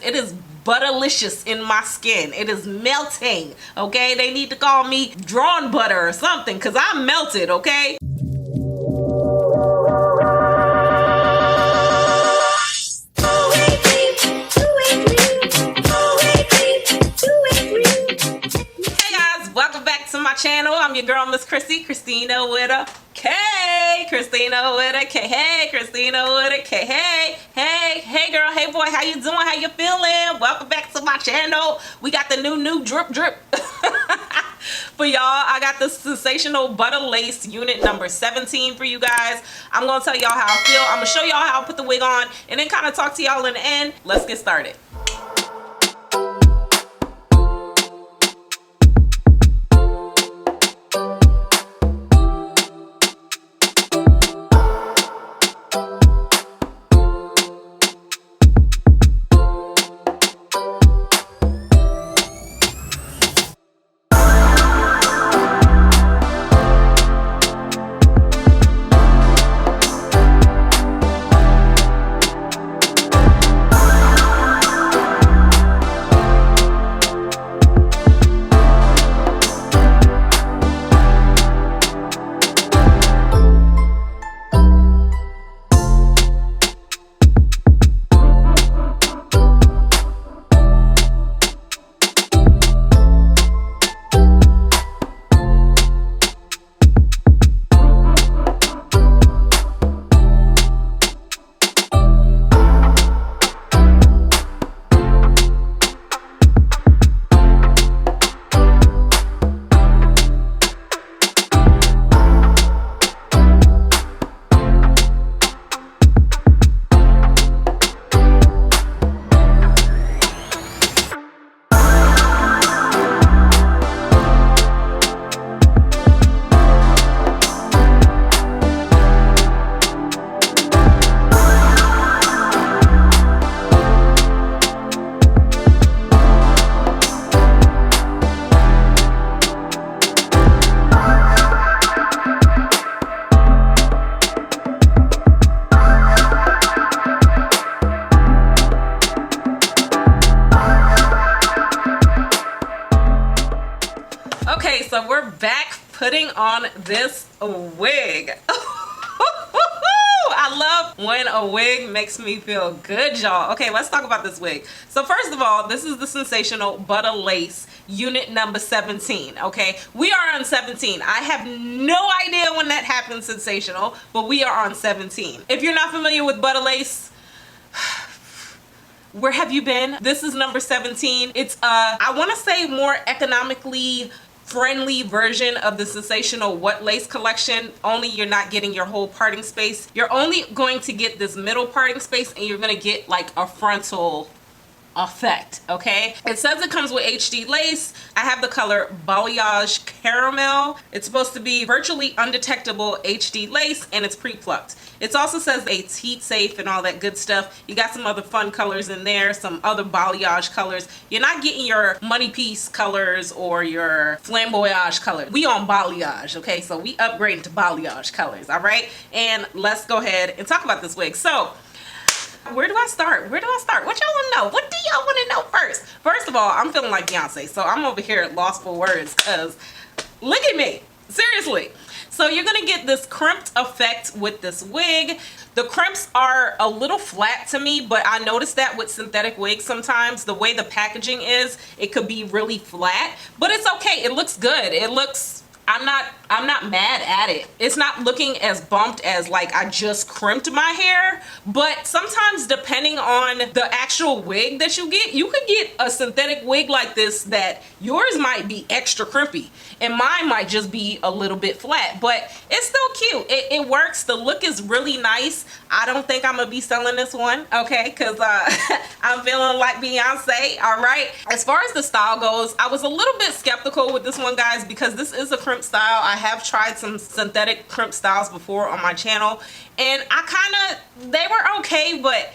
It is butterlicious in my skin. It is melting, okay? They need to call me drawn butter or something because I'm melted, okay? Channel. I'm your girl, Miss Khrissy, Christina with a K. Christina with a K. Hey, Christina with a K. Hey, hey, hey girl, hey boy, how you doing? How you feeling? Welcome back to my channel. We got the new drip for y'all. I got the Sensational Butta Lace unit number 17 for you guys. I'm gonna tell y'all how I feel. I'm gonna show y'all how I put the wig on and then kind of talk to y'all in the end. Let's get started. Okay, so we're back putting on this wig. I love when a wig makes me feel good, y'all. Okay, let's talk about this wig. So first of all, this is the Sensational Butta Lace unit number 17, okay? We are on 17. I have no idea when that happened, Sensational, but we are on 17. If you're not familiar with Butta Lace, where have you been? This is number 17. It's I want to say more economically friendly version of the Sensational What Lace collection, only you're not getting your whole parting space. You're only going to get this middle parting space and you're going to get like a frontal effect, okay? It says it comes with HD lace. I have the color Balayage Caramel. It's supposed to be virtually undetectable HD lace and it's pre-plucked. It also says it's heat safe and all that good stuff. You got some other fun colors in there, some other balayage colors. You're not getting your money piece colors or your flamboyage colors. We on balayage, okay? So we upgraded to balayage colors, all right? And let's go ahead and talk about this wig. So where do I start? Where do I start? What y'all want to know? What do y'all want to know first? First of all, I'm feeling like Beyonce, so I'm over here lost for words because look at me. Seriously. So you're going to get this crimped effect with this wig. The crimps are a little flat to me, but I noticed that with synthetic wigs sometimes, the way the packaging is, it could be really flat, but it's okay. It looks good. It looks, I'm not mad at it. It's not looking as bumped as like I just crimped my hair, but sometimes depending on the actual wig that you could get a synthetic wig like this that yours might be extra crimpy and mine might just be a little bit flat, but it's still cute. It works. The look is really nice. I don't think I'm gonna be selling this one, okay, because I'm feeling like Beyonce, all right? As far as the style goes, I was a little bit skeptical with this one, guys, because this is a crimp style. I have tried some synthetic crimp styles before on my channel, and they were okay, but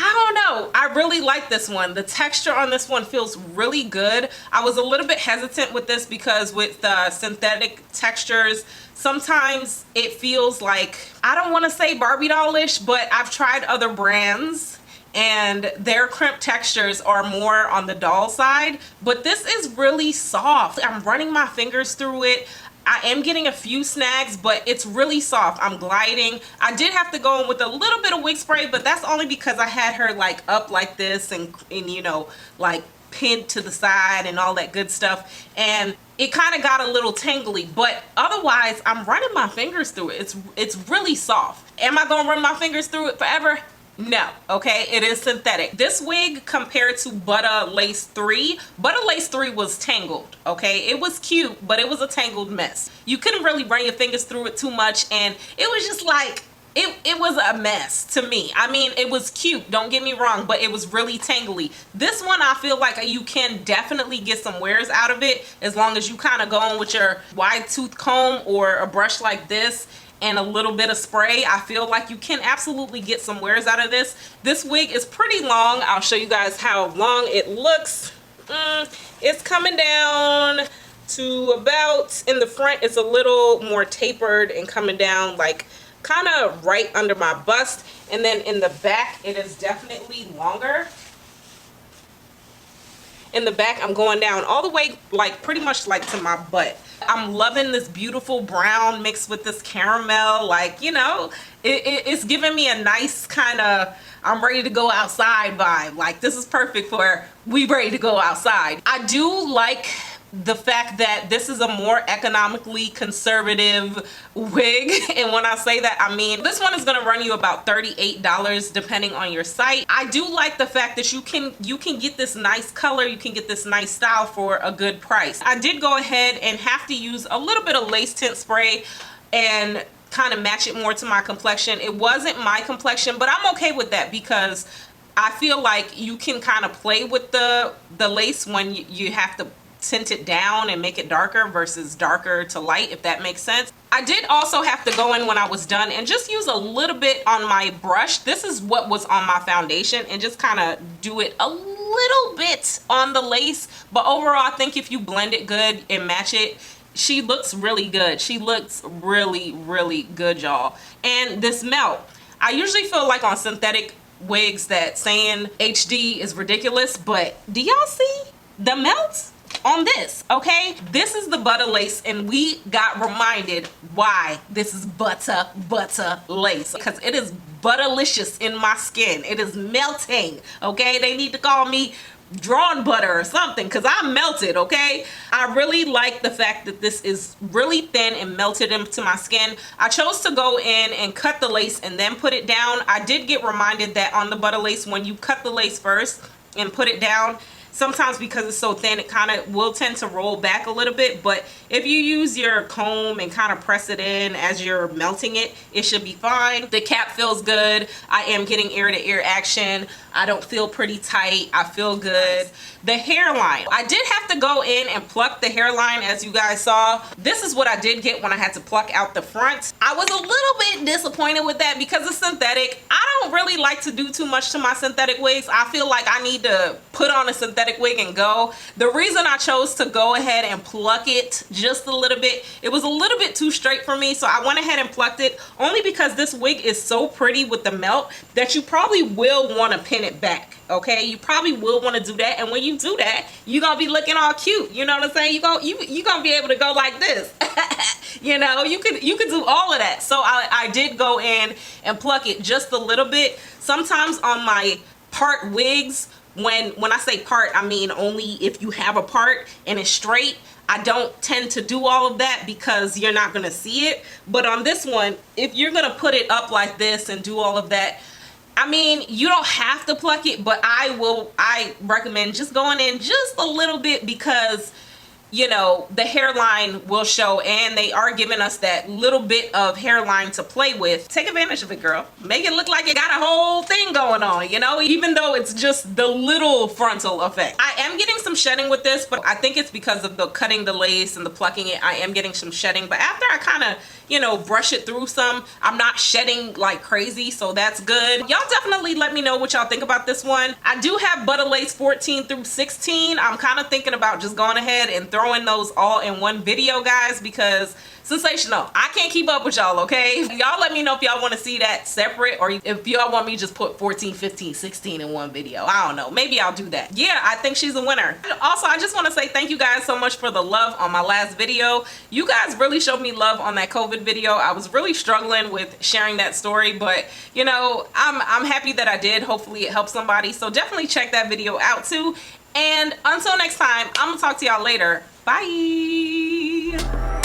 I don't know. I really like this one. The texture on this one feels really good. I was a little bit hesitant with this because with synthetic textures, sometimes it feels like, I don't want to say Barbie dollish, but I've tried other brands and their crimp textures are more on the dull side, but this is really soft. I'm running my fingers through it. I am getting a few snags, but it's really soft. I'm gliding. I did have to go in with a little bit of wig spray, but that's only because I had her like up like this and you know, like pinned to the side and all that good stuff, and it kind of got a little tangly, but otherwise I'm running my fingers through it. It's really soft. Am I gonna run my fingers through it forever? No. Okay, it is synthetic. This wig compared to Butta Lace 3, Butta Lace 3 was tangled. Okay, it was cute, but it was a tangled mess. You couldn't really run your fingers through it too much, and it was just like, it was a mess to me. I mean, it was cute, don't get me wrong, but it was really tangly. This one, I feel like you can definitely get some wears out of it as long as you kind of go in with your wide tooth comb or a brush like this and a little bit of spray. I feel like you can absolutely get some wears out of this. This wig is pretty long. I'll show you guys how long it looks. It's coming down to about, in the front, it's a little more tapered and coming down like kind of right under my bust, and then in the back it is definitely longer. In the back I'm going down all the way, like pretty much like to my butt. I'm loving this beautiful brown mixed with this caramel, like, you know, it's giving me a nice kind of I'm ready to go outside vibe. Like, this is perfect for we ready to go outside. I do like the fact that this is a more economically conservative wig, and when I say that, I mean this one is going to run you about $38 depending on your site. I do like the fact that you can get this nice color, you can get this nice style for a good price. I did go ahead and have to use a little bit of lace tint spray and kind of match it more to my complexion. It wasn't my complexion, but I'm okay with that because I feel like you can kind of play with the lace when you have to tint it down and make it darker versus darker to light, if that makes sense. I did also have to go in when I was done and just use a little bit on my brush. This is what was on my foundation, and just kind of do it a little bit on the lace. But overall, I think if you blend it good and match it, she looks really good. She looks really, really good, y'all. And this melt, I usually feel like on synthetic wigs that saying HD is ridiculous, but do y'all see the melts on this? Okay, this is the Butta lace, and we got reminded why this is Butta lace, because it is butterlicious in my skin. It is melting. Okay, they need to call me drawn butter or something, because I'm melted. Okay, I really like the fact that this is really thin and melted into my skin. I chose to go in and cut the lace and then put it down. I did get reminded that on the Butta lace, when you cut the lace first and put it down, sometimes because it's so thin, it kind of will tend to roll back a little bit, but if you use your comb and kind of press it in as you're melting it, it should be fine. The cap feels good. I am getting ear to ear action. I don't feel pretty tight. I feel good. The hairline, I did have to go in and pluck the hairline, as you guys saw. This is what I did get when I had to pluck out the front. I was a little bit disappointed with that because it's synthetic. I don't really like to do too much to my synthetic wigs. I feel like I need to put on a synthetic wig and go. The reason I chose to go ahead and pluck it just a little bit, it was a little bit too straight for me, so I went ahead and plucked it, only because this wig is so pretty with the melt that you probably will want to pin it back. Okay, you probably will want to do that, and when you do that, you're gonna be looking all cute. You know what I'm saying? You gonna be able to go like this. You know, you could do all of that. So I did go in and pluck it just a little bit. Sometimes on my part wigs, when I say part, I mean only if you have a part and it's straight. I don't tend to do all of that because you're not gonna see it. But on this one, if you're gonna put it up like this and do all of that, I mean, you don't have to pluck it, but I recommend just going in just a little bit, because you know, the hairline will show, and they are giving us that little bit of hairline to play with. Take advantage of it, girl. Make it look like it got a whole thing going on, you know, even though it's just the little frontal effect. I am getting some shedding with this, but I think it's because of the cutting the lace and the plucking it. I am getting some shedding, but after I kind of, you know, brush it through some, I'm not shedding like crazy, so that's good. Y'all definitely let me know what y'all think about this one. I do have Butta Lace 14 through 16. I'm kind of thinking about just going ahead and throwing those all in one video, guys, because sensational. I can't keep up with y'all, okay? Y'all let me know if y'all want to see that separate, or if y'all want me to just put 14, 15, 16 in one video. I don't know. Maybe I'll do that. Yeah, I think she's a winner. Also, I just want to say thank you guys so much for the love on my last video. You guys really showed me love on that COVID video. I was really struggling with sharing that story, but you know, I'm happy that I did. Hopefully it helped somebody. So definitely check that video out too. And until next time, I'm gonna talk to y'all later. Bye.